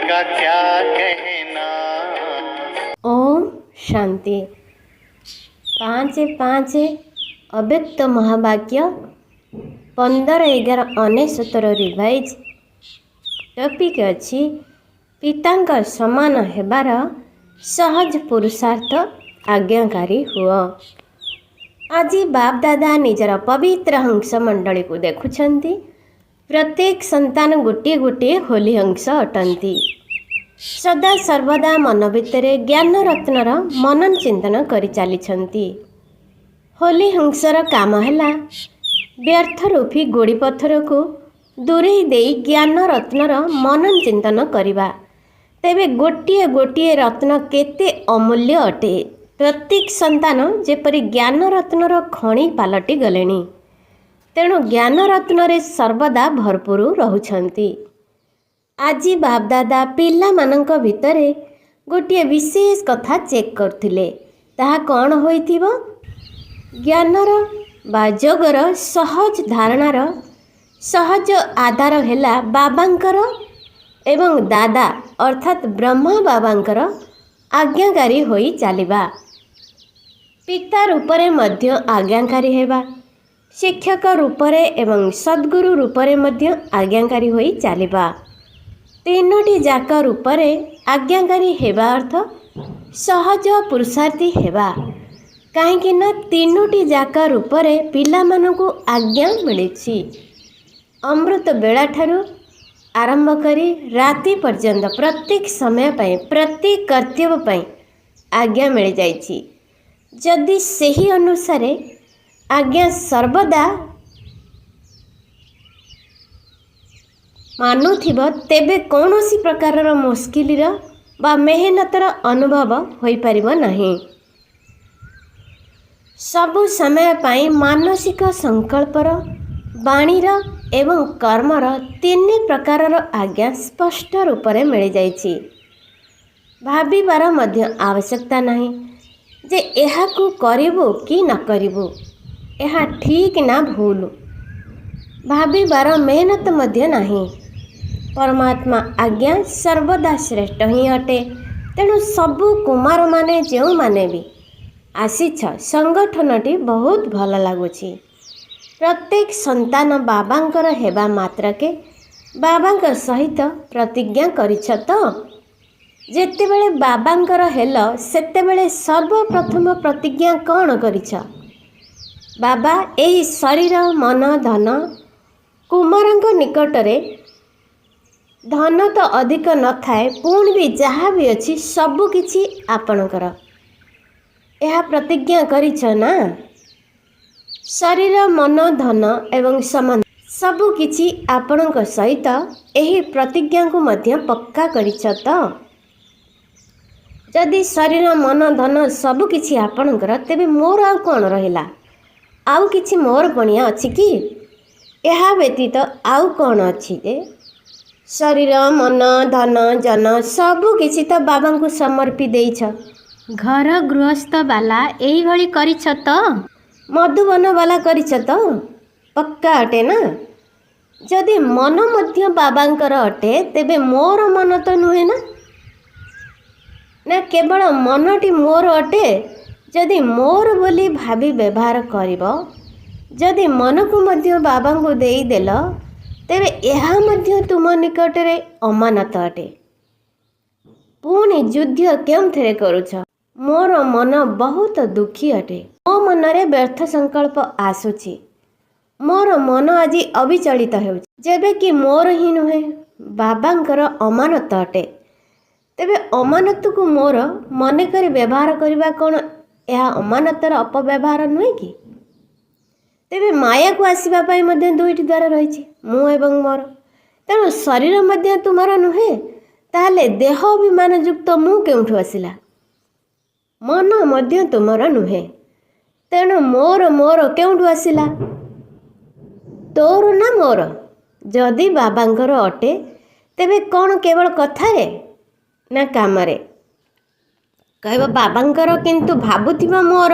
का क्या कहना। ओम शांति। 5 अव्यक्त महावाक्य 15-11-69 रिवाइज। टॉपिक अच्छी पिता समान हेबार सहज पुरुषार्थ आज्ञाकारी हुआ। आज बाप दादा निजर पवित्र हंस मंडली को देखुछंती। प्रत्येक संतान गोटे गोटे होली हंस अटंती। सदा सर्वदा मन भितर ज्ञान रत्नर मनन चिंतन करि चलीछंती। होली हंसर काम है व्यर्थ रूपी गोड़ी पत्थर को दूरेई देई ज्ञान रत्नर मनन चिंतन करिबा। तेबे गोटिए गोटिए रत्न केते अमूल्य अटे। प्रत्येक संतान जेपरि ज्ञान रत्नर खणी पालटि गलेनी। तेणु ज्ञान रत्न सर्वदा भरपूर रहुछंती। आज बाप दादा पिला मानक भितरे गोटे विशेष कथा चेक करथिले। ताहा कौन होइथिबो? ज्ञानर बा जोगर सहज धारणार सहज आधार हेला बाबांकर एवं दादा अर्थात ब्रह्मा बाबांकर आज्ञाकारी होई चलिबा। पिता रूपरे मध्य आज्ञाकारी हेबा। शिक्षक रूपरे एवं सद्गुरु रूपरे मध्य आज्ञाकारी होई चलिबा। तीनोटी जाक रूपरे आज्ञाकारी हेबा अर्थ सहज पुरुषार्थी हेबा। काहेकि ना तीनोटी जाक रूपरे पिला मानकु आज्ञा मिलिछि। अमृत बेला ठारू आरंभ करी राति पर्यंत प्रत्येक समय पई प्रत्येक कर्तव्य पई आज्ञा मिल जाइछि। जदि सही अनुसार आज्ञा सर्वदा मानुथिब तेबे कौनसी प्रकारर मुस्किलर बा मेहनतर अनुभव होई परिबो नहीं। सबु समय पाई मानसिक संकल्पर वाणीर एवं कर्मर तीन प्रकारर आज्ञा स्पष्ट रूपरे मिल जाइछि। भाबिबार मध्य आवश्यकता नहीं जे एहाकु करिबो कि न करिबो, एहा ठीक ना भूल। भाबिबार मेहनत मध्य नहीं। परमात्मा आज्ञा सर्वदा श्रेष्ठ ही अटे। तेणु सबु कुमार माने जो माने भी आसीछ संगठनटी बहुत भल लगुछि। प्रत्येक संतान बाबांकर हेबा मात्रके बाबांकर सहित प्रतिज्ञा करिछ तो। जेतेबेले बाबांकर हेल सेतेबेले सर्वप्रथम प्रतिज्ञा कौन करिछ? बाबा एही शरीर मन धन कुमारंक निकटरे धन तो अधिक न थाए पुणी भी जहाँ भी अच्छी सबु किछि आपणकर यह प्रतिज्ञा करिछ ना। शरीर मन धन एवं संबंध सबु किछि आपणक सहित एही प्रतिज्ञा को मध्य पक्का करिछ तो। जदि शरीर मन धन सबु किछि आपणकर तेबे मोर आ कौन रहिला? आउ किछि मोर पणिया अछि कि? एहा व्यतीत आउ कौन अछि जे? शरीर मन धन जन सबु किछि तो बाबा को समर्पी देइछ। घर गृहस्थ बाला एही भली करिछ तो? मधुबन वाला करिछ तो? पक्का अटे ना। जदि मन मध्य बाबांकर अटे तेबे मोर मन तो नुहे ना। ना केवल मनटी मोर अटे। जदि मोर बोली भावी व्यवहार करिबो, जदि मन को मध्य बाबा को देई देल तेरे यह मध्य तुम निकटरे अमानत अटे। पुणी युद्ध केम थेरे करुछ? मोर मन बहुत दुखी अटे। मो मनरे व्यर्थ संकल्प आसुछि। मोर मन आज अविचलित हेउछि। जेबे कि मोर ही नुहे बाबांकर अमानत अटे। तेबे अमानत को मोर मने करी व्यवहार करिबा कोन यह अमानतर अपव्यवहार नुहे कि? तेबे माया को आसीबा पाई मध्य दुईटी द्वार रहिछि, मु एवं मोर। तेणु शरीर मध्य तुमार नुहे ताहले देह अभिमान युक्त मु केउठु आसिला? मन मध्य तुमार नुहे। तेणु मोर मोर केउठु आसिला? तोर ना मोर? जदि बाबांकर अटे तेबे कौन केवल कथारे ना कामरे? कहब बाबांकर किंतु भाबुथिबा मोर।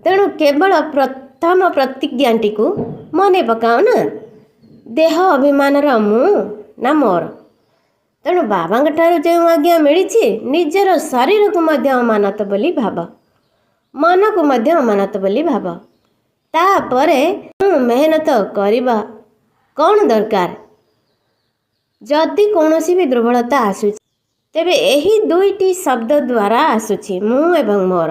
तेणु केवल प्रथम प्रतिज्ञाटी को मने पकाओ ना। देह अभिमानर मु ना मोर? ତେଣୁ ବାବାଙ୍କ ଠାରୁ ଯେଉଁ ଆଜ୍ଞା ମିଳିଛି ନିଜର ଶରୀରକୁ ମଧ୍ୟ ଅମାନତ ବୋଲି ଭାବ, ମନକୁ ମଧ୍ୟ ଅମାନତ ବୋଲି ଭାବ। ତାପରେ ମେହନତ କରିବା କ'ଣ ଦରକାର? ଯଦି କୌଣସି ବି ଦୁର୍ବଳତା ଆସୁଛି ତେବେ ଏହି ଦୁଇଟି ଶବ୍ଦ ଦ୍ୱାରା ଆସୁଛି, ମୁଁ ଏବଂ ମୋର।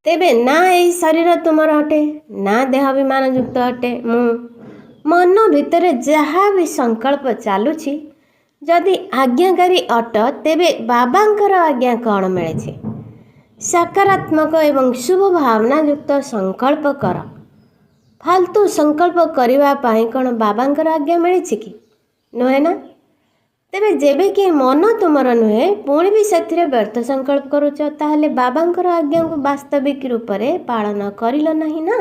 ତେବେ ନା ଏହି ଶରୀର ତୁମର ଅଟେ, ନା ଦେହାଭିମାନ ଯୁକ୍ତ ଅଟେ ମୁଁ। ମନ ଭିତରେ ଯାହା ବି ସଂକଳ୍ପ ଚାଲୁଛି, ଯଦି ଆଜ୍ଞାକାରୀ ଅଟ ତେବେ ବାବାଙ୍କର ଆଜ୍ଞା କ'ଣ ମିଳିଛି? ସକାରାତ୍ମକ ଏବଂ ଶୁଭ ଭାବନା ଯୁକ୍ତ ସଂକଳ୍ପ କର। ଫାଲତୁ ସଂକଳ୍ପ କରିବା ପାଇଁ କ'ଣ ବାବାଙ୍କର ଆଜ୍ଞା ମିଳିଛି କି? ନୁହେଁ ନା? ତେବେ ଯେବେ କି ମନ ତୁମର ନୁହେଁ ପୁଣି ବି ସେଥିରେ ବ୍ୟର୍ଥ ସଂକଳ୍ପ କରୁଛ, ତାହେଲେ ବାବାଙ୍କର ଆଜ୍ଞାକୁ ବାସ୍ତବିକ ରୂପରେ ପାଳନ କରିଲ ନାହିଁ ନା।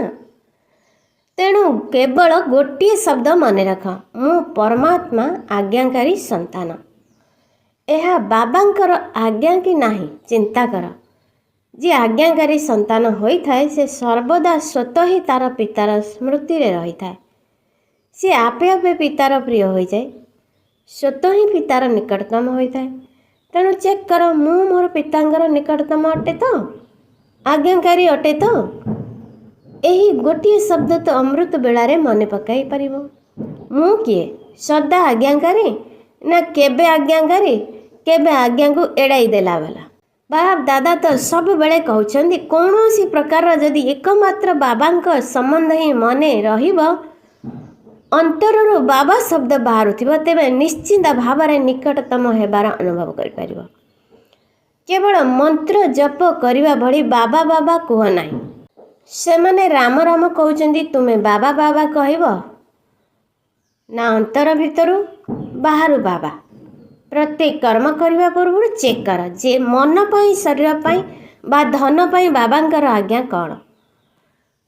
ତେଣୁ କେବଳ ଗୋଟିଏ ଶବ୍ଦ ମନେ ରଖ, ମୁଁ ପରମାତ୍ମା ଆଜ୍ଞାକାରୀ ସନ୍ତାନ। ଏହା ବାବାଙ୍କର ଆଜ୍ଞା କି ନାହିଁ ଚିନ୍ତା କର। ଯିଏ ଆଜ୍ଞାକାରୀ ସନ୍ତାନ ହୋଇଥାଏ ସେ ସର୍ବଦା ସ୍ୱତଃ ହିଁ ତାର ପିତାର ସ୍ମୃତିରେ ରହିଥାଏ। ସିଏ ଆପେ ଆପେ ପିତାର ପ୍ରିୟ ହୋଇଯାଏ, ସ୍ୱତଃ ହିଁ ପିତାର ନିକଟତମ ହୋଇଥାଏ। ତେଣୁ ଚେକ୍ କର, ମୁଁ ମୋର ପିତାଙ୍କର ନିକଟତମ ଅଟେ ତ, ଆଜ୍ଞାକାରୀ ଅଟେ ତ? ଏହି ଗୋଟିଏ ଶବ୍ଦ ତ ଅମୃତ ବେଳାରେ ମନେ ପକାଇ ପାରିବ। ମୁଁ କିଏ? ସଦା ଆଜ୍ଞାକାରୀ ନା କେବେ ଆଜ୍ଞାକାରୀ, କେବେ ଆଜ୍ଞାକୁ ଏଡ଼ାଇ ଦେଲା ବାଲା? ବାପ ଦାଦା ତ ସବୁବେଳେ କହୁଛନ୍ତି କୌଣସି ପ୍ରକାରର ଯଦି ଏକମାତ୍ର ବାବାଙ୍କ ସମ୍ବନ୍ଧ ହିଁ ମନେ ରହିବ, ଅନ୍ତରରୁ ବାବା ଶବ୍ଦ ବାହାରୁଥିବ, ତେବେ ନିଶ୍ଚିନ୍ତ ଭାବରେ ନିକଟତମ ହେବାର ଅନୁଭବ କରିପାରିବ। କେବଳ ମନ୍ତ୍ର ଜପ କରିବା ଭଳି ବାବା ବାବା କୁହ ନାହିଁ। ସେମାନେ ରାମ ରାମ କହୁଛନ୍ତି, ତୁମେ ବାବା ବାବା କହିବ ନା ଅନ୍ତର ଭିତରୁ ବାହାରୁ ବାବା? ପ୍ରତ୍ୟେକ କର୍ମ କରିବା ପୂର୍ବରୁ ଚେକ୍ କର ଯେ ମନ ପାଇଁ, ଶରୀର ପାଇଁ ବା ଧନ ପାଇଁ ବାବାଙ୍କର ଆଜ୍ଞା କ'ଣ?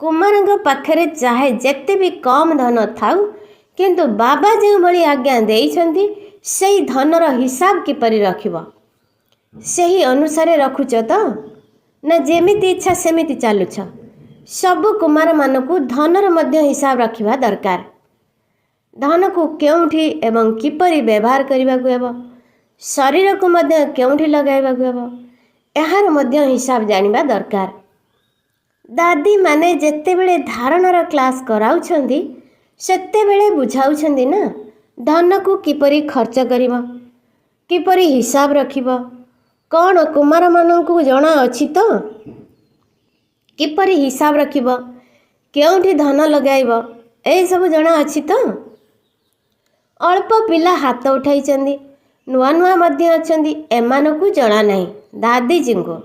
କୁମାରଙ୍କ ପାଖରେ ଚାହେ ଯେତେ ବି କମ୍ ଧନ ଥାଉ, କିନ୍ତୁ ବାବା ଯେଉଁଭଳି ଆଜ୍ଞା ଦେଇଛନ୍ତି ସେହି ଧନର ହିସାବ କିପରି ରଖିବ? ସେହି ଅନୁସାରେ ରଖୁଛ ତ, ନା ଯେମିତି ଇଚ୍ଛା ସେମିତି ଚାଲୁଛ? ସବୁ କୁମାରମାନଙ୍କୁ ଧନର ମଧ୍ୟ ହିସାବ ରଖିବା ଦରକାର। ଧନକୁ କେଉଁଠି ଏବଂ କିପରି ବ୍ୟବହାର କରିବାକୁ ହେବ, ଶରୀରକୁ ମଧ୍ୟ କେଉଁଠି ଲଗାଇବାକୁ ହେବ, ଏହାର ମଧ୍ୟ ହିସାବ ଜାଣିବା ଦରକାର। ଦାଦୀମାନେ ଯେତେବେଳେ ଧାରଣାର କ୍ଲାସ୍ କରାଉଛନ୍ତି ସେତେବେଳେ ବୁଝାଉଛନ୍ତି ନା, ଧନକୁ କିପରି ଖର୍ଚ୍ଚ କରିବ, କିପରି ହିସାବ ରଖିବ। କ'ଣ କୁମାରମାନଙ୍କୁ ଜଣା ଅଛି ତ? କିପରି ହିସାବ ରଖିବ, କେଉଁଠି ଧନ ଲଗାଇବ, ଏସବୁ ଜଣା ଅଛି ତ? ଅଳ୍ପ ପିଲା ହାତ ଉଠାଇଛନ୍ତି, ନୂଆ ନୂଆ ମଧ୍ୟ ଅଛନ୍ତି, ଏମାନଙ୍କୁ ଜଣା ନାହିଁ। ଦାଦୀଜୀଙ୍କୁ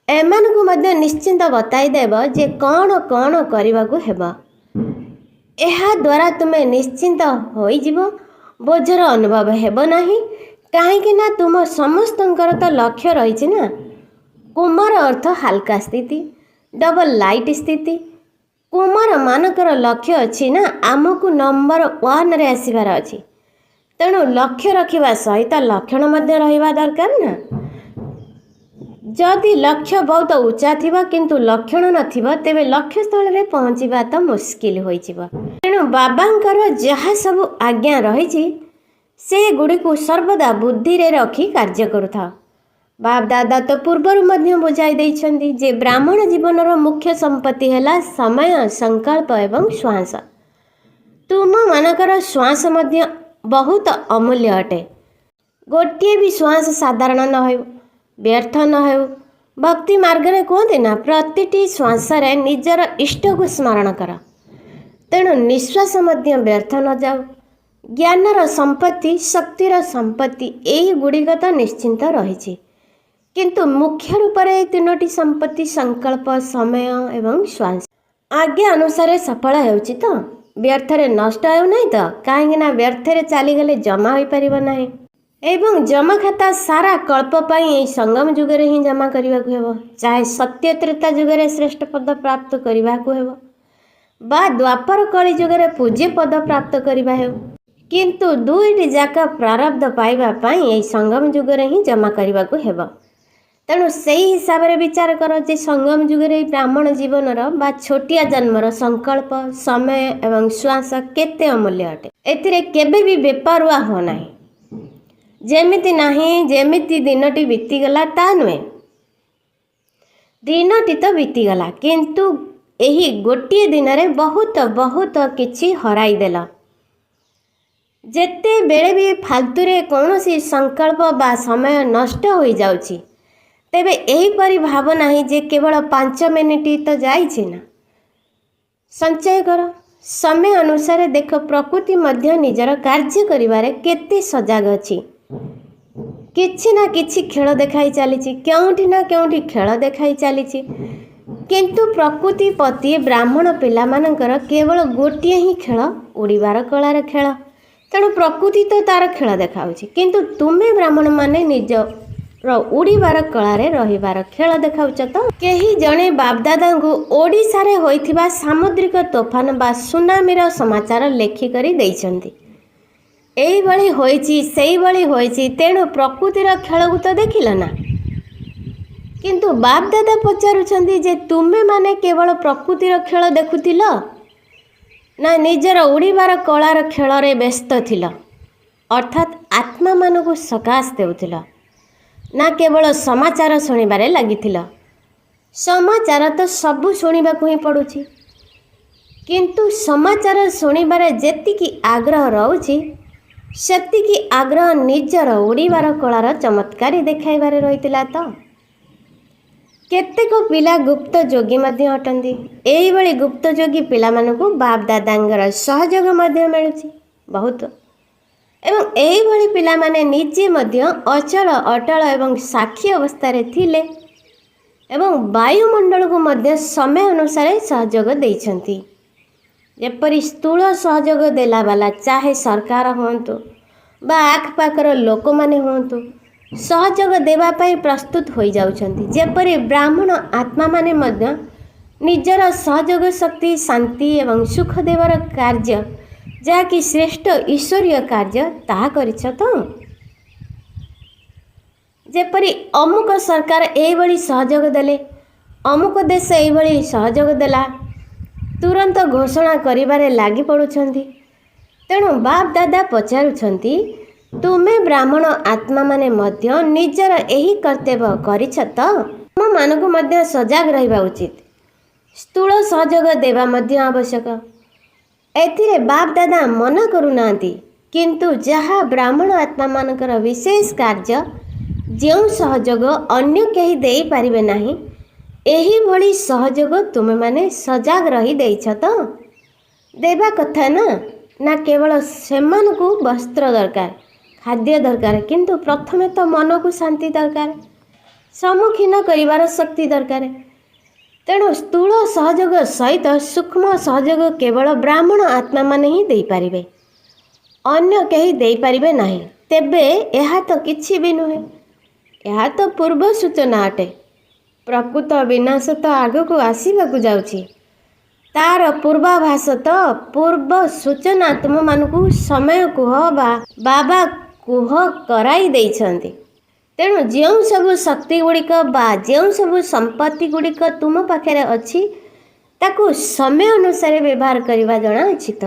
ଏମାନଙ୍କୁ ମଧ୍ୟ ନିଶ୍ଚିନ୍ତ ବତାଇ ଦେବ ଯେ କ'ଣ କ'ଣ କରିବାକୁ ହେବ। ଏହା ଦ୍ୱାରା ତୁମେ ନିଶ୍ଚିନ୍ତ ହୋଇଯିବ, ବୋଝର ଅନୁଭବ ହେବ ନାହିଁ। କାହିଁକି ନା ତୁମ ସମସ୍ତଙ୍କର ତ ଲକ୍ଷ୍ୟ ରହିଛି ନା। କୁମାର ଅର୍ଥ ହାଲକା ସ୍ଥିତି, ଡବଲ ଲାଇଟ୍ ସ୍ଥିତି। କୁମାରମାନଙ୍କର ଲକ୍ଷ୍ୟ ଅଛି ନା ଆମକୁ ନମ୍ବର 1ରେ ଆସିବାର ଅଛି। ତେଣୁ ଲକ୍ଷ୍ୟ ରଖିବା ସହିତ ଲକ୍ଷଣ ମଧ୍ୟ ରହିବା ଦରକାର ନା। ଯଦି ଲକ୍ଷ୍ୟ ବହୁତ ଉଚ୍ଚା ଥିବ କିନ୍ତୁ ଲକ୍ଷଣ ନଥିବ, ତେବେ ଲକ୍ଷ୍ୟସ୍ଥଳରେ ପହଞ୍ଚିବା ତ ମୁସ୍କିଲ ହୋଇଯିବ। ତେଣୁ ବାବାଙ୍କର ଯାହା ସବୁ ଆଜ୍ଞା ରହିଛି ସେଗୁଡ଼ିକୁ ସର୍ବଦା ବୁଦ୍ଧିରେ ରଖି କାର୍ଯ୍ୟ କରୁଥାଅ। ବାପ ଦାଦା ତ ପୂର୍ବରୁ ମଧ୍ୟ ବୁଝାଇ ଦେଇଛନ୍ତି ଯେ ବ୍ରାହ୍ମଣ ଜୀବନର ମୁଖ୍ୟ ସମ୍ପତ୍ତି ହେଲା ସମୟ, ସଂକଳ୍ପ ଏବଂ ଶ୍ୱାସ। ତୁମମାନଙ୍କର ଶ୍ୱାସ ମଧ୍ୟ ବହୁତ ଅମୂଲ୍ୟ ଅଟେ। ଗୋଟିଏ ବି ଶ୍ୱାସ ସାଧାରଣ ନ ହେଉ, ବ୍ୟର୍ଥ ନ ହେଉ। ଭକ୍ତି ମାର୍ଗରେ କୁହନ୍ତି ନା, ପ୍ରତିଟି ଶ୍ୱାସରେ ନିଜର ଇଷ୍ଟକୁ ସ୍ମରଣ କର। ତେଣୁ ନିଶ୍ୱାସ ମଧ୍ୟ ବ୍ୟର୍ଥ ନ ଯାଉ। ଜ୍ଞାନର ସମ୍ପତ୍ତି, ଶକ୍ତିର ସମ୍ପତ୍ତି ଏହିଗୁଡ଼ିକ ତ ନିଶ୍ଚିନ୍ତ ରହିଛି, କିନ୍ତୁ ମୁଖ୍ୟ ରୂପରେ ଏହି ତିନୋଟି ସମ୍ପତ୍ତି ସଂକଳ୍ପ, ସମୟ ଏବଂ ଶ୍ୱାସ ଆଜ୍ଞା ଅନୁସାରେ ସଫଳ ହେଉଛି ତ, ବ୍ୟର୍ଥରେ ନଷ୍ଟ ହେଉନାହିଁ ତ? କାହିଁକି ନା ବ୍ୟର୍ଥରେ ଚାଲିଗଲେ ଜମା ହୋଇପାରିବ ନାହିଁ ଏବଂ ଜମା ଖାତା ସାରା କଳ୍ପ ପାଇଁ ଏହି ସଙ୍ଗମ ଯୁଗରେ ହିଁ ଜମା କରିବାକୁ ହେବ। ଚାହେ ସତ୍ୟ ତ୍ରେତା ଯୁଗରେ ଶ୍ରେଷ୍ଠ ପଦ ପ୍ରାପ୍ତ କରିବାକୁ ହେବ ବା ଦ୍ୱାପର କଳି ଯୁଗରେ ପୂଜ୍ୟ ପଦ ପ୍ରାପ୍ତ କରିବା ହେଉ, କିନ୍ତୁ ଦୁଇଟି ଯାକ ପ୍ରାରବ୍ଧ ପାଇବା ପାଇଁ ଏହି ସଙ୍ଗମ ଯୁଗରେ ହିଁ ଜମା କରିବାକୁ ହେବ। ତେଣୁ ସେହି ହିସାବରେ ବିଚାର କର ଯେ ସଙ୍ଗମ ଯୁଗରେ ଏହି ବ୍ରାହ୍ମଣ ଜୀବନର ବା ଛୋଟିଆ ଜନ୍ମର ସଂକଳ୍ପ, ସମୟ ଏବଂ ଶ୍ୱାସ କେତେ ଅମୂଲ୍ୟ ଅଟେ। ଏଥିରେ କେବେ ବି ବେପାରୁଆ ହୁଅ ନାହିଁ। ଯେମିତି ନାହିଁ ଯେମିତି ଦିନଟି ବିତିଗଲା ତା ନୁହେଁ। ଦିନଟି ତ ବିତିଗଲା, କିନ୍ତୁ ଏହି ଗୋଟିଏ ଦିନରେ ବହୁତ କିଛି ହରାଇଦେଲ। ଯେତେବେଳେ ବି ଫାଲତୁରେ କୌଣସି ସଂକଳ୍ପ ବା ସମୟ ନଷ୍ଟ ହୋଇଯାଉଛି, ତେବେ ଏହିପରି ଭାବ ନାହିଁ ଯେ କେବଳ 5 ମିନିଟ୍ ତ ଯାଇଛି ନା। ସଞ୍ଚୟ କର। ସମୟ ଅନୁସାରେ ଦେଖ, ପ୍ରକୃତି ମଧ୍ୟ ନିଜର କାର୍ଯ୍ୟ କରିବାରେ କେତେ ସଜାଗ ଅଛି। କିଛି ନା କିଛି ଖେଳ ଦେଖାଇ ଚାଲିଛି, କେଉଁଠି ନା କେଉଁଠି ଖେଳ ଦେଖାଇ ଚାଲିଛି। କିନ୍ତୁ ପ୍ରକୃତି ପ୍ରତି ବ୍ରାହ୍ମଣ ପିଲାମାନଙ୍କର କେବଳ ଗୋଟିଏ ହିଁ ଖେଳ, ଉଡ଼ିବାର କଳାର ଖେଳ। ତେଣୁ ପ୍ରକୃତି ତ ତା'ର ଖେଳ ଦେଖାଉଛି, କିନ୍ତୁ ତୁମେ ବ୍ରାହ୍ମଣମାନେ ନିଜର ଉଡ଼ିବାର କଳାରେ ରହିବାର ଖେଳ ଦେଖାଉଛ ତ। କେହି ଜଣେ ବାପଦାଦାଙ୍କୁ ଓଡ଼ିଶାରେ ହୋଇଥିବା ସାମୁଦ୍ରିକ ତୋଫାନ ବା ସୁନାମିର ସମାଚାର ଲେଖିକରି ଦେଇଛନ୍ତି। ଏଇଭଳି ହୋଇଛି, ସେଇଭଳି ହୋଇଛି, ତେଣୁ ପ୍ରକୃତିର ଖେଳକୁ ତ ଦେଖିଲ ନା। କିନ୍ତୁ ବାପଦାଦା ପଚାରୁଛନ୍ତି ଯେ ତୁମେମାନେ କେବଳ ପ୍ରକୃତିର ଖେଳ ଦେଖୁଥିଲ, ନା ନିଜର ଉଡ଼ିବାର କଳାର ଖେଳରେ ବ୍ୟସ୍ତ ଥିଲ? ଅର୍ଥାତ୍ ଆତ୍ମାମାନଙ୍କୁ ସକାଶ ଦେଉଥିଲ, ନା କେବଳ ସମାଚାର ଶୁଣିବାରେ ଲାଗିଥିଲ? ସମାଚାର ତ ସବୁ ଶୁଣିବାକୁ ହିଁ ପଡ଼ୁଛି, କିନ୍ତୁ ସମାଚାର ଶୁଣିବାରେ ଯେତିକି ଆଗ୍ରହ ରହୁଛି, ସେତିକି ଆଗ୍ରହ ନିଜର ଉଡ଼ିବାର କଳାର ଚମତ୍କାରୀ ଦେଖାଇବାରେ ରହିଥିଲା ତ। କେତେକ ପିଲା ଗୁପ୍ତ ଯୋଗୀ ମଧ୍ୟ ଅଟନ୍ତି। ଏହିଭଳି ଗୁପ୍ତ ଯୋଗୀ ପିଲାମାନଙ୍କୁ ବାପଦାଦାଙ୍କର ସହଯୋଗ ମଧ୍ୟ ମିଳୁଛି ବହୁତ। ଏବଂ ଏହିଭଳି ପିଲାମାନେ ନିଜେ ମଧ୍ୟ ଅଚଳ ଅଟଳ ଏବଂ ସାକ୍ଷୀ ଅବସ୍ଥାରେ ଥିଲେ ଏବଂ ବାୟୁମଣ୍ଡଳକୁ ମଧ୍ୟ ସମୟ ଅନୁସାରେ ସହଯୋଗ ଦେଇଛନ୍ତି। ଯେପରି ସ୍ଥୂଳ ସହଯୋଗ ଦେଲାବାଲା, ଚାହେ ସରକାର ହୁଅନ୍ତୁ ବା ଆଖପାଖର ଲୋକମାନେ ହୁଅନ୍ତୁ, ସହଯୋଗ ଦେବା ପାଇଁ ପ୍ରସ୍ତୁତ ହୋଇଯାଉଛନ୍ତି। ଯେପରି ବ୍ରାହ୍ମଣ ଆତ୍ମାମାନେ ମଧ୍ୟ ନିଜର ସହଯୋଗ ଶକ୍ତି, ଶାନ୍ତି ଏବଂ ସୁଖ ଦେବାର କାର୍ଯ୍ୟ, ଯାହାକି ଶ୍ରେଷ୍ଠ ଈଶ୍ୱରୀୟ କାର୍ଯ୍ୟ, ତାହା କରିଛ ତ। ଯେପରି ଅମୁକ ସରକାର ଏଇଭଳି ସହଯୋଗ ଦେଲେ, ଅମୁକ ଦେଶ ଏଇଭଳି ସହଯୋଗ ଦେଲା, ତୁରନ୍ତ ଘୋଷଣା କରିବାରେ ଲାଗି ପଡ଼ୁଛନ୍ତି। ତେଣୁ ବାପଦାଦା ପଚାରୁଛନ୍ତି, ତୁମେ ବ୍ରାହ୍ମଣ ଆତ୍ମାମାନେ ମଧ୍ୟ ନିଜର ଏହି କର୍ତ୍ତବ୍ୟ କରିଛ ତ? ତୁମମାନଙ୍କୁ ମଧ୍ୟ ସଜାଗ ରହିବା ଉଚିତ। ସ୍ଥୂଳ ସହଯୋଗ ଦେବା ମଧ୍ୟ ଆବଶ୍ୟକ। ଏଥିରେ ବାପଦାଦା ମନା କରୁନାହାନ୍ତି, କିନ୍ତୁ ଯାହା ବ୍ରାହ୍ମଣ ଆତ୍ମାମାନଙ୍କର ବିଶେଷ କାର୍ଯ୍ୟ, ଯେଉଁ ସହଯୋଗ ଅନ୍ୟ କେହି ଦେଇପାରିବେ ନାହିଁ, ଏହିଭଳି ସହଯୋଗ ତୁମେମାନେ ସଜାଗ ରହି ଦେଇଛ ତ। ଦେବା କଥା ନା, ନା କେବଳ ସେମାନଙ୍କୁ ବସ୍ତ୍ର ଦରକାର, ଖାଦ୍ୟ ଦରକାର, କିନ୍ତୁ ପ୍ରଥମେ ତ ମନକୁ ଶାନ୍ତି ଦରକାର, ସମ୍ମୁଖୀନ କରିବାର ଶକ୍ତି ଦରକାର। ତେଣୁ ସ୍ଥୂଳ ସହଯୋଗ ସହିତ ସୂକ୍ଷ୍ମ ସହଯୋଗ କେବଳ ବ୍ରାହ୍ମଣ ଆତ୍ମାମାନେ ହିଁ ଦେଇପାରିବେ, ଅନ୍ୟ କେହି ଦେଇପାରିବେ ନାହିଁ। ତେବେ ଏହା ତ କିଛି ବି ନୁହେଁ, ଏହା ତ ପୂର୍ବ ସୂଚନା ଅଟେ। ପ୍ରକୃତ ବିନାଶ ତ ଆଗକୁ ଆସିବାକୁ ଯାଉଛି, ତାର ପୂର୍ବାଭାସ ତ, ପୂର୍ବ ସୂଚନା ତୁମମାନଙ୍କୁ ସମୟ କୁହ ବା ବାବା କୁହ କରାଇ ଦେଇଛନ୍ତି। ତେଣୁ ଯେଉଁ ସବୁ ଶକ୍ତି ଗୁଡ଼ିକ ବା ଯେଉଁ ସବୁ ସମ୍ପତ୍ତି ଗୁଡ଼ିକ ତୁମ ପାଖରେ ଅଛି, ତାକୁ ସମୟ ଅନୁସାରେ ବ୍ୟବହାର କରିବା ଜଣାଅଛି ତ।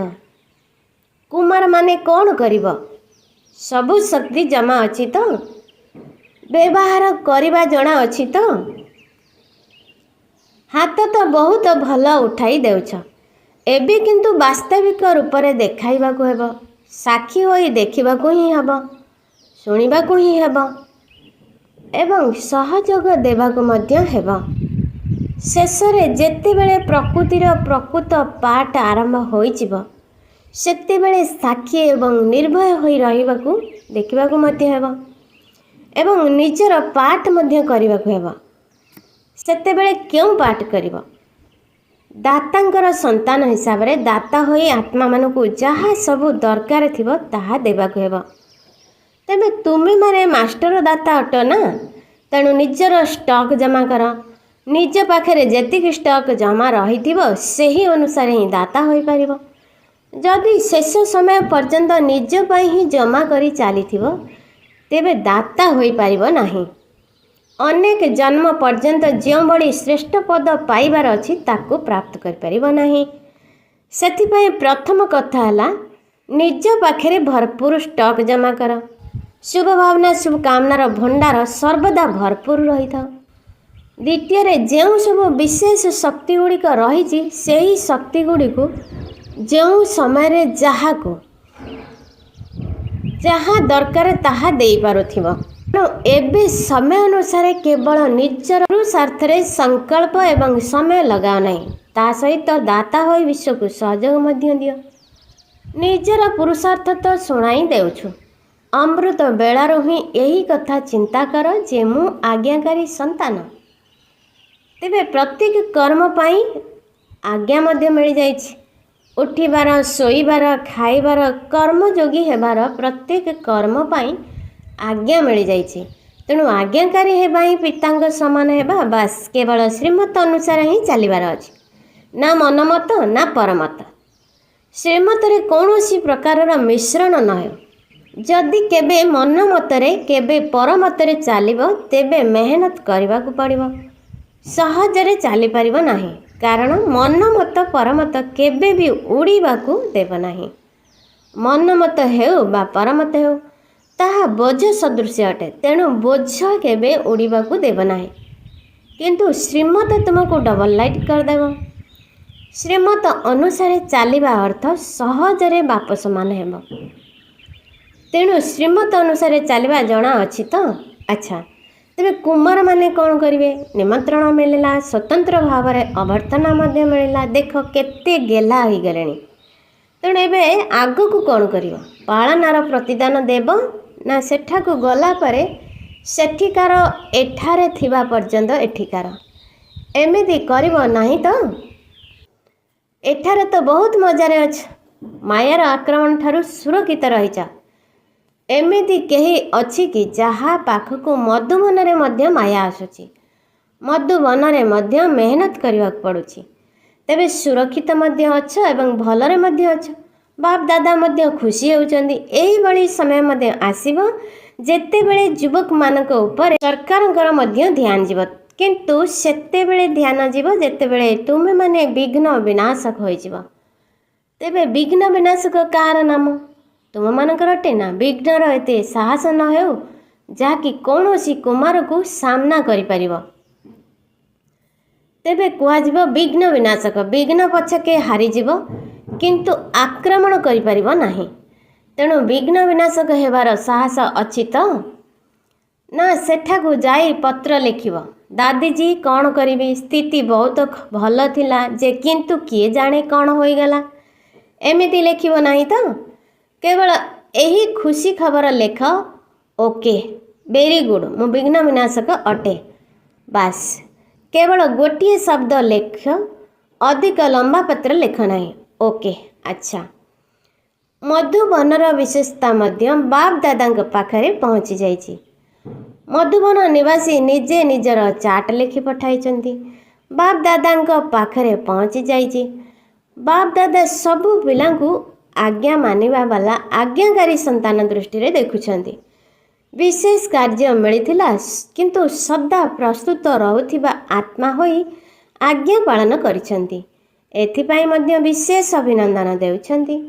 କୁମାରମାନେ କ'ଣ କରିବ? ସବୁ ଶକ୍ତି ଜମା ଅଛି ତ, ବ୍ୟବହାର କରିବା ଜଣାଅଛି ତ। ହାତ ତ ବହୁତ ଭଲ ଉଠାଇ ଦେଉଛ, ଏବେ କିନ୍ତୁ ବାସ୍ତବିକ ରୂପରେ ଦେଖାଇବାକୁ ହେବ, ସାକ୍ଷୀ ହୋଇ ଦେଖିବାକୁ ହିଁ ହେବ, ଶୁଣିବାକୁ ହିଁ ହେବ ଏବଂ ସହଯୋଗ ଦେବାକୁ ମଧ୍ୟ ହେବ। ଶେଷରେ ଯେତେବେଳେ ପ୍ରକୃତିର ପ୍ରକୃତ ପାଠ ଆରମ୍ଭ ହୋଇଯିବ, ସେତେବେଳେ ସାକ୍ଷୀ ଏବଂ ନିର୍ଭୟ ହୋଇ ରହିବାକୁ ଦେଖିବାକୁ ମଧ୍ୟ ହେବ ଏବଂ ନିଜର ପାଠ ମଧ୍ୟ କରିବାକୁ ହେବ। ସେତେବେଳେ କେଉଁ ପାଠ କରିବ? ଦାତାଙ୍କର ସନ୍ତାନ ହିସାବରେ ଦାତା ହୋଇ ଆତ୍ମାମାନଙ୍କୁ ଯାହା ସବୁ ଦରକାର ଥିବ ତାହା ଦେବାକୁ ହେବ। ତେବେ ତୁମେମାନେ ମାଷ୍ଟର ଦାତା ଅଟ ନା, ତେଣୁ ନିଜର ଷ୍ଟକ୍ ଜମା କର। ନିଜ ପାଖରେ ଯେତିକି ଷ୍ଟକ୍ ଜମା ରହିଥିବ, ସେହି ଅନୁସାରେ ହିଁ ଦାତା ହୋଇପାରିବ। ଯଦି ଶେଷ ସମୟ ପର୍ଯ୍ୟନ୍ତ ନିଜ ପାଇଁ ହିଁ ଜମା କରି ଚାଲିଥିବ, ତେବେ ଦାତା ହୋଇପାରିବ ନାହିଁ। ଅନେକ ଜନ୍ମ ପର୍ଯ୍ୟନ୍ତ ଯେଉଁଭଳି ଶ୍ରେଷ୍ଠ ପଦ ପାଇବାର ଅଛି, ତାକୁ ପ୍ରାପ୍ତ କରିପାରିବ ନାହିଁ। ସେଥିପାଇଁ ପ୍ରଥମ କଥା ହେଲା, ନିଜ ପାଖରେ ଭରପୁର ଷ୍ଟକ୍ ଜମା କର। शुभ भावना शुभकामनार भंडार सर्वदा भरपूर रही था। द्वितीय जो सब विशेष शक्ति गुड़िक रही से ही शक्ति गुड़िक जो समय जहाँ दरकार ताहा दे पारुथिबो। एबे समय अनुसार केवल निजर स्वार्थ संकल्प एवं समय लगाओ नहीं, ता सहित दाता हो विश्व को सहयोग मध्य दियो। निजर पुरुषार्थ तो शुणाई देउछु, अमृत बेलारू ही यही कथा चिंता कर जे मु आज्ञाकारी संतान। तेबे प्रत्येक कर्म पाई आज्ञा मध्य मिल जाइछि। उठिबार शोइबार खाइबार कर्मयोगी हेबार प्रत्येक कर्म पाई आज्ञा मिल जाइछि। तेणु आज्ञाकारी हेबा ही पितांग समान हेबा, बास केवल श्रीमत अनुसार ही चलिबार अछि, ना मनमत ना परमत। श्रीमत रे कौनसी प्रकारर मिश्रण न हो। जदि केबे मन मतरे केबे परमतरे चलिबो तेबे मेहनत करबाकू पड़िबो, सहजरे चली परिबो नाही, कारण मन मत परमत केबे भी उड़ीबाकू देव नाही। मन मत हेउ बा परमत हेउ ताहा बोझ सदृश अटे, तेणु बोझ केबे उड़ीबाकू देव नाही, किंतु श्रीमत तुमको डबल लाइट करदेव। श्रीमत अनुसार चलिबा अर्थ सहजरे बाप समान हेब। तेणु श्रीमत अनुसार चलिबा जणा अछि तो। अच्छा, तेबे कुमार माने कौन करिवे? निमंत्रण मिलला, स्वतंत्र भाव में अभ्यर्थना मध्य मिलला। देख केते गेला हो गलेनी। तेणु एबे आगो को कौन करियो? पाळनार प्रतिदान देव ना सेठाकू गला परे सेठिकार एठारे थिबा पर्यंत एठिकार एमिति करिवो नाही तो? एठारे तो बहुत मजारे अछि, मायार आक्रमण ठारू सुरक्षित रहिचा। एमिति केही अछि कि जहा पाखकू मधुबन रे मध्य माया आसुची, मधुबन रे मध्य मेहनत करबा पड़ुची, तेबे सुरक्षित मध्य अछ एवं भलरे मध्य अछ। बाप दादा मध्य खुशी होउचंदी। एही बड़ी समय मध्य आसीबो जेते बेले युवक मानक ऊपर सरकारଙ୍କର मध्य ध्यान जीव, किंतु सेते बेले ध्यान जीव जेते बेले तुमे माने विघ्न विनाशक होई जीव। तेबे विघ्न विनाशक कार नाम? तुम मानकर अटे ना। विघ्नर एते साहस न हेउ जाकि कौनसी कुमार को सामना करि परिबो। तेबे कुआजिब विघ्न विनाशक। विघ्न पछके हारी जीव किंतु आक्रमण करि परिबो नाही। तेणु विघ्न विनाशक हेबार साहस अछि तो ना सेठाकू जाई पत्र लिखिब, दादीजी कौन करिबी, स्थिति बहुत भल थिला जे किंतु किए जाने कौन होई गला, एमिति लिखिब नाही तो। केवल यही खुशी खबर लेख, ओके वेरी गुड मु विघ्न विनाशक अटे, बास केवल गोटे शब्द लेख, अधिक लंबा पत्र लेख नहीं, ओके। अच्छा, मधुबनर विशेषता मध्य बाप दादा पाखरे पहुँची जाइछि। मधुबन निवासी निजे निजर चार्ट लिखि पठाइछन्ति, बाप दादा पाखरे पहुँची जाइछि। बाप दादा सबु पिलांकु आज्ञा मानिबा वाला आज्ञाकारी संतान दृष्टि रे देखुछन्ति। विशेष कार्य मिलिथिला किंतु सदा प्रस्तुत रहुथिबा आत्मा होई आज्ञा पालन करिछन्ति, एथिपाई मध्य विशेष अभिनंदन देउछन्ति।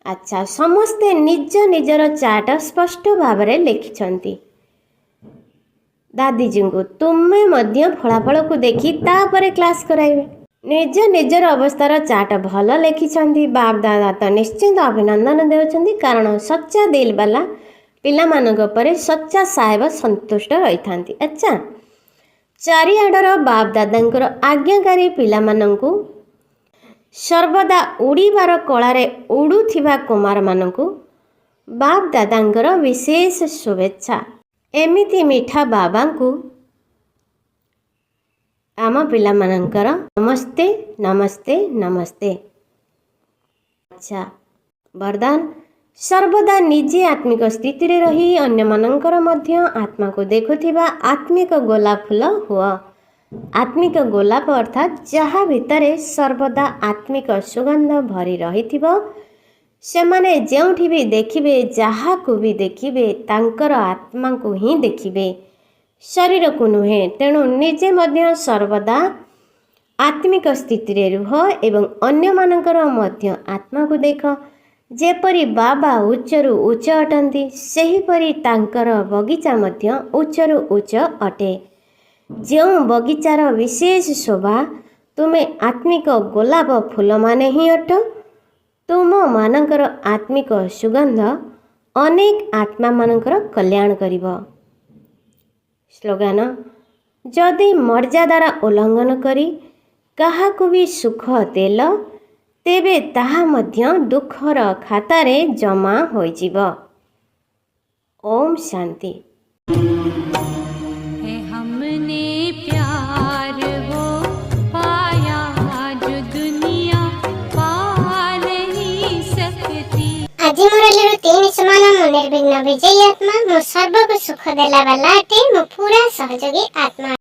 अच्छा, समस्ते निज निजर चार्ट स्पष्ट भावरे लिखिछन्ति। दादीजी को तुमे मध्य फलाफल को देखि तापरे क्लास कराइबे। निज निजर अवस्थार चार्ट भल लिखिछन्ति। बाप दादा तो निश्चिंत अभिनंदन देउछन्ति, कारण सच्चा दिल वाला पिला मानक परे सच्चा साहेब संतुष्ट रही थांती। अच्छा, चारिआडर बाप दादांकर आज्ञाकारी पिला मानंकु सर्वदा उड़ीबार कलारे उड़ुथिबा कुमार मानंकु बाप दादांकर विशेष शुभेच्छा। एमिति मीठा बाबांकु आम पिला मानंकर नमस्ते नमस्ते नमस्ते। अच्छा, वरदान सर्वदा निजे आत्मिक स्थिति रे रही अन्य मानंकर मध्य आत्मा को देखुथिबा आत्मिक गोलाप फूल हुआ। आत्मिक गोलाप अर्थात जहाँ भितरे सर्वदा आत्मिक सुगंध भरी रहिथिबो, सेमाने जेउठी भी देखिबे, जहाँ को भी देखिबे तांकर आत्मा को ही देखिबे, शरीर को नुहे। तेणु निजे मध्य सर्वदा आत्मिक स्थिति रे रुह एवं अन्य मानकर मध्य आत्मा को देख। ଯେପରି ବାବା ଉଚ୍ଚରୁ ଉଚ୍ଚ ଅଟନ୍ତି, ସେହିପରି ତାଙ୍କର ବଗିଚା ମଧ୍ୟ ଉଚ୍ଚରୁ ଉଚ୍ଚ ଅଟେ। ଯେଉଁ ବଗିଚାର ବିଶେଷ ଶୋଭା, ତୁମେ ଆତ୍ମିକ ଗୋଲାପ ଫୁଲମାନେ ହିଁ ଅଟ। ତୁମମାନଙ୍କର ଆତ୍ମିକ ସୁଗନ୍ଧ ଅନେକ ଆତ୍ମାମାନଙ୍କର କଲ୍ୟାଣ କରିବ। ସ୍ଲୋଗାନ: ଯଦି ମର୍ଯ୍ୟାଦାର ଉଲ୍ଲଂଘନ କରି କାହାକୁ ବି ସୁଖ ଦେଲ, ତେବେ ତାହା ମଧ୍ୟ ଦୁଃଖର ଖାତାରେ ଜମା ହୋଇଯିବ। ଓମ୍ ଶାନ୍ତି। हमने प्यार वो पाया जो दुनिया पा नहीं सकती। ଆଜି ମୁରଲୀରୁ 3 ସମାନ ମୁଁ ନିର୍ବିଘ୍ନ ବିଜୟୀ ଆତ୍ମା। ମୁଁ ସର୍ବକୁ ସୁଖ ଦେଲା ବାଲା ଅଟେ। ମୁଁ ପୁରା ସହଯୋଗୀ ଆତ୍ମା।